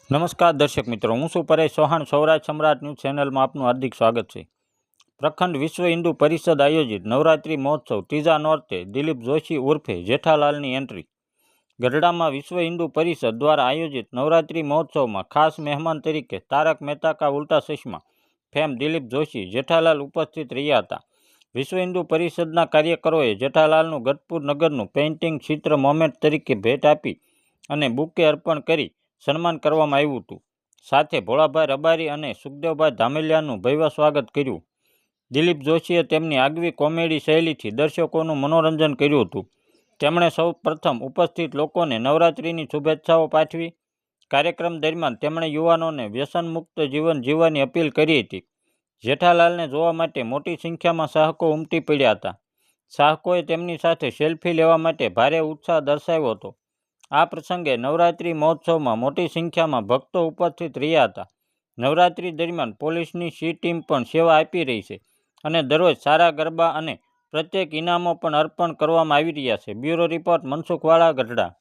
નમસ્કાર દર્શક મિત્રો, હું છું પરેશ ચૌહાણ. સૌરાષ્ટ્ર સમ્રાટ ન્યૂઝ ચેનલમાં આપનું હાર્દિક સ્વાગત છે. પ્રખંડ વિશ્વ હિન્દુ પરિષદ આયોજિત નવરાત્રિ મહોત્સવ ત્રીજા નોરતે દિલીપ જોશી ઉર્ફે જેઠાલાલની એન્ટ્રી. ગઢડામાં વિશ્વ હિન્દુ પરિષદ દ્વારા આયોજિત નવરાત્રિ મહોત્સવમાં ખાસ મહેમાન તરીકે તારક મહેતા કા ઉલ્ટા ચશ્મા ફેમ દિલીપ જોશી જેઠાલાલ ઉપસ્થિત રહ્યા હતા. વિશ્વ હિન્દુ પરિષદના કાર્યકરોએ જેઠાલાલનું ગઢપુર નગરનું પેઇન્ટિંગ ચિત્ર મોમેન્ટ તરીકે ભેટ આપી અને બુકે અર્પણ કરી સન્માન કરવામાં આવ્યું હતું. સાથે ભોળાભાઈ રબારી અને સુખદેવભાઈ ધામેલિયાનું ભવ્ય સ્વાગત કર્યું. દિલીપ જોશીએ તેમની આગવી કોમેડી શૈલીથી દર્શકોનું મનોરંજન કર્યું હતું. તેમણે સૌ પ્રથમ ઉપસ્થિત લોકોને નવરાત્રિની શુભેચ્છાઓ પાઠવી. કાર્યક્રમ દરમિયાન તેમણે યુવાનોને વ્યસનમુક્ત જીવન જીવવાની અપીલ કરી હતી. જેઠાલાલને જોવા માટે મોટી સંખ્યામાં ચાહકો ઉમટી પડ્યા હતા. ચાહકોએ તેમની સાથે સેલ્ફી લેવા માટે ભારે ઉત્સાહ દર્શાવ્યો હતો. આ પ્રસંગે નવરાત્રિ મહોત્સવમાં મોટી સંખ્યામાં ભક્તો ઉપસ્થિત રહ્યા હતા. નવરાત્રિ દરમિયાન પોલીસની સી ટીમ પણ સેવા આપી રહી છે અને દરરોજ સારા ગરબા અને પ્રત્યેક ઇનામો પણ અર્પણ કરવામાં આવી રહ્યા છે. બ્યુરો રિપોર્ટ, મનસુખ વાળા, ગઢડા.